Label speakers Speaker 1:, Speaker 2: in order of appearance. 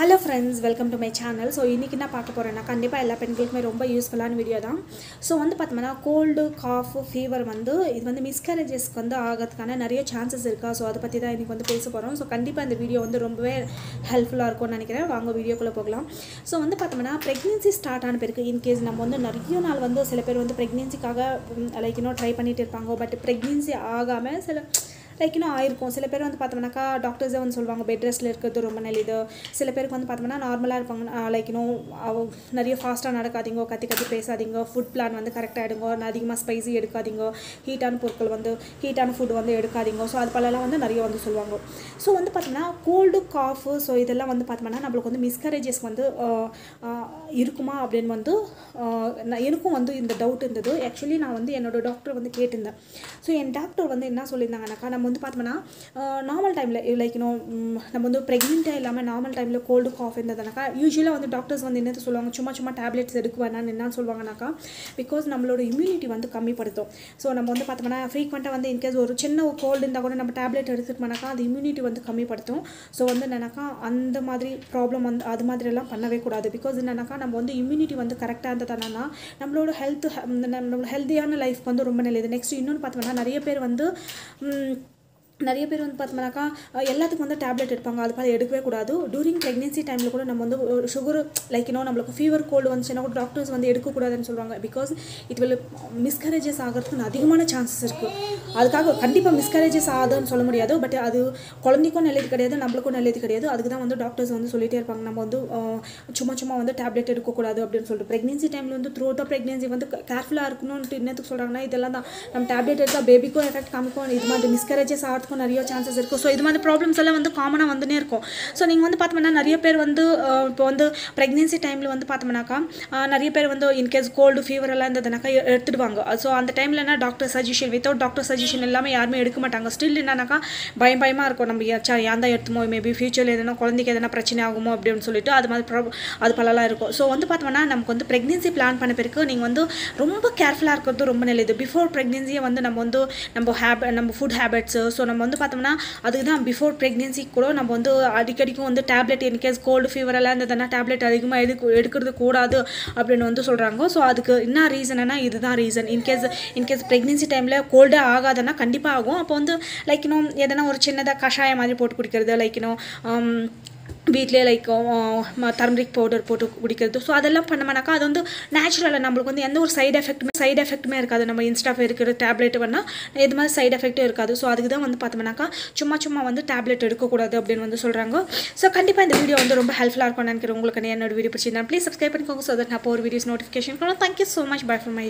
Speaker 1: Hello friends, welcome to my channel. So இன்னைக்கு என்ன பார்க்க போறேன்னா கண்டிப்பா எல்லா பெண்களுக்குமே ரொம்ப யூஸ்ஃபுல்லான வீடியோ தான். சோ பார்த்தோம்னா கோல்ட், காஃப், ஃபீவர் இது மிஸ்கரேஜஸ்க்கு ஆகிறதுக்கான நிறைய சான்சஸ் இருக்கா. சோ அத பத்தி தான் இன்னைக்கு பேச போறோம். சோ கண்டிப்பா இந்த வீடியோ ரொம்பவே ஹெல்ப்ஃபுல்லா இருக்கும்னு நினைக்கிறேன். வாங்க வீடியோக்குள்ள போகலாம். சோ பார்த்தோம்னா பிரெக்னன்சி ஸ்டார்ட் ஆன பிறகு இன் கேஸ் நம்ம நிறைய நாள் சில பேர் பிரெக்னன்சிக்காக ட்ரை பண்ணிட்டு இருப்பாங்க. பட் பிரெக்னன்சி ஆகாம சில ஆயிருக்கும். சில பேர் பார்த்தோம்னாக்கா டாக்டர்ஸே சொல்லுவாங்க பெட் ரெஸ்ட்டில் இருக்கிறது ரொம்ப நல்லது. சில பேருக்கு பார்த்தோம்னா நார்மலாக இருப்பாங்க. நிறைய ஃபாஸ்ட்டாக நடக்காதீங்க, கத்தி கத்தி பேசாதீங்க, ஃபுட் பிளான் கரெக்டாக எடுங்க, அதிகமாக ஸ்பைசி எடுக்காதீங்க, ஹீட்டான பொருட்கள் ஹீட்டான ஃபுட் எடுக்காதீங்க. ஸோ அது பலலாம் நிறைய சொல்லுவாங்க. ஸோ பார்த்தோம்னா கோல்டு, காஃபு, ஸோ இதெல்லாம் பார்த்தோம்னா நம்மளுக்கு மிஸ்கரேஜஸ் இருக்குமா அப்படின்னு எனக்கும் இந்த டவுட் இருந்தது. ஆக்சுவலி நான் என்னோடய டாக்டர் கேட்டிருந்தேன். ஸோ என் டாக்டர் என்ன சொல்லியிருந்தாங்கனாக்கா நம்ம பார்த்தோம்னா நார்மல் டைமில் நம்ம ப்ரெக்னெண்ட்டாக இல்லாமல் நார்மல் டைமில் கோல்டு காஃப் இருந்ததுனாக்கா யூஸ்வலாக டாக்டர்ஸ் என்ன சொல்லுவாங்க, சும்மா டேப்லெட்ஸ் எடுக்க வேணான்னு என்ன சொல்லுவாங்கனாக்கா பிகாஸ் நம்மளோட இம்யூனிட்டி கம்மிப்படுத்தும். ஸோ நம்ம பார்த்தோம்னா ஃப்ரீக்வெண்ட்டாக இன்கேஸ் ஒரு சின்ன கோல்டு இருந்தால் கூட நம்ம டேப்லெட் எடுத்துக்கிட்டோம்னாக்கா அது இம்யூனிட்டி கம்மிப்படுத்தும். ஸோ என்னன்னாக்கா அந்த மாதிரி ப்ராப்ளம் அது மாதிரிலாம் பண்ணவே கூடாது. பிகாஸ் என்னன்னாக்கா நம்ம இம்யூனிட்டி கரெக்டாக இருந்ததுனா நம்மளோட ஹெல்த்தியான லைஃப் ரொம்ப நல்லது. நெக்ஸ்ட் இன்னொன்று பார்த்தோம்னா நிறைய பேர் பார்த்தோம்னாக்கா எல்லாத்துக்கும் டேப்லெட் எடுப்பாங்க. அது பார்த்து எடுக்கவே கூடாது. டூரிங் ப்ரெக்னென்சி டைமில் கூட நம்ம சுகர் நம்மளுக்கு ஃபீவர் கோல்டு வந்துச்சுன்னா கூட டாக்டர்ஸ் எடுக்கக்கூடாதுன்னு சொல்லுவாங்க. பிகாஸ் இட் வில் மிஸ்கரேஜஸ் ஆகிறதுக்கு அதிகமான சான்சஸ் இருக்குது. அதுக்காக கண்டிப்பாக மிஸ்கரேஜஸ் ஆகுதுன்னு சொல்ல முடியாது. பட் அது குழந்தைக்கும் நல்லது கிடையாது, நம்மளுக்கும் நல்லது கிடையாது. அதுக்கு தான் டாக்டர்ஸ் சொல்லிகிட்டே இருப்பாங்க நம்ம சும்மா டேப்லெட் எடுக்கக்கூடாது அப்படின்னு சொல்லிட்டு. ப்ரெக்னென்சி டைமில் த்ரூ அவுட் ப்ரெக்னென்சி கேர்ஃபுல்லாக இருக்கணும்னு என்னத்துக்கு சொல்கிறாங்கன்னா இதெல்லாம் தான் நம்ம டேப்லெட் எடுத்தால் பேபிக்கும் எஃபெக்ட் காமிக்கும், இது மாதிரி மிஸ்கரேஜஸ் ஆகிறதுக்கும் நிறைய சான்சஸ் இருக்குது. ஸோ இது மாதிரி ப்ராப்ளம்ஸ் எல்லாம் காமனாக வந்துனே இருக்கும். ஸோ நீங்கள் பார்த்தோம்னா நிறைய பேர் இப்போ ப்ரெக்னென்சி டைமில் பார்த்தோம்னாக்கா நிறைய பேர் இன்கேஸ் கோல்டு ஃபீவர் எல்லாம் இருந்ததுனாக்கா எடுத்துடுவாங்க. ஸோ அந்த டைமில் என்ன doctor suggestion without doctor suggestion எல்லாமே யாருமே எடுக்க மாட்டாங்க. ஸ்டில் என்னன்னாக்கா பயமாக இருக்கும், நம்ம ஏன் தான் எடுத்துமோ, மேபி ஃபியூச்சரில் எதனா குழந்தைக்கு எதனா பிரச்சனை ஆகுமோ அப்படின்னு சொல்லிட்டு அது மாதிரி அது பலலாம் இருக்கும். ஸோ பார்த்தோம்னா நமக்கு ப்ரெக்னென்சி பிளான் பண்ண பிறகு நீங்கள் ரொம்ப கேர்ஃபுல்லாக இருக்கிறது ரொம்ப நல்லது. பிஃபோர் ப்ரெக்னென்சியை நம்ம ஃபுட் ஹேபிட்ஸு, ஸோ நம்ம பார்த்தோம்னா அதுக்கு தான் பிஃபோர் ப்ரெக்னென்சி கூட நம்ம அடிக்கடிக்கும் டேப்லெட் இன்கேஸ் கோல்டு ஃபீவர் எல்லாம் இருந்ததுன்னா டேப்லெட் அதிகமாக எடுக்கிறது கூடாது அப்படின்னு சொல்கிறாங்க. ஸோ அதுக்கு என்ன ரீசன்னா இதுதான் ரீசன். இன்கேஸ் ப்ரெக்னென்சி டைமில் கோல்டே ஆகாதுன்னா கண்டிப்பாக ஆகும். அப்போ எதனா ஒரு சின்னதாக கஷாயம் மாதிரி போட்டு குடிக்கிறது, வீட்டிலே டர்மரிக் பவுடர் போட்டு குடிக்கிறது. ஸோ அதெல்லாம் பண்ணோம்னாக்கா அது நேச்சுரலாக நம்மளுக்கு எந்த ஒரு சைடு எஃபெக்ட்டுமே இருக்காது. நம்ம இன்ஸ்டாஃப் இருக்கிற டேப்லெட் இது மாதிரி சைடு எஃபெக்ட்டும் இருக்காது. ஸோ அதுக்கு தான் பார்த்தோம்னாக்கா சும்மா டேப்லெட் எடுக்கக்கூடாது அப்படின்னு சொல்கிறாங்க. ஸோ கண்டிப்பாக இந்த வீடியோ ரொம்ப ஹெல்ப்ஃபுல்லாக இருக்கும்னு நினைக்கிறேன். உங்களுக்கு என்னோட வீடியோ பிடிச்சிருந்தா ப்ளீஸ் சப்ஸ்கிரைப் பண்ணிக்கோங்க. ஸோ தட் நான் ஒரு வீடியோஸ் நோட்டிஃபிகேஷன் பண்ணுவோம். Thank you so much. By from my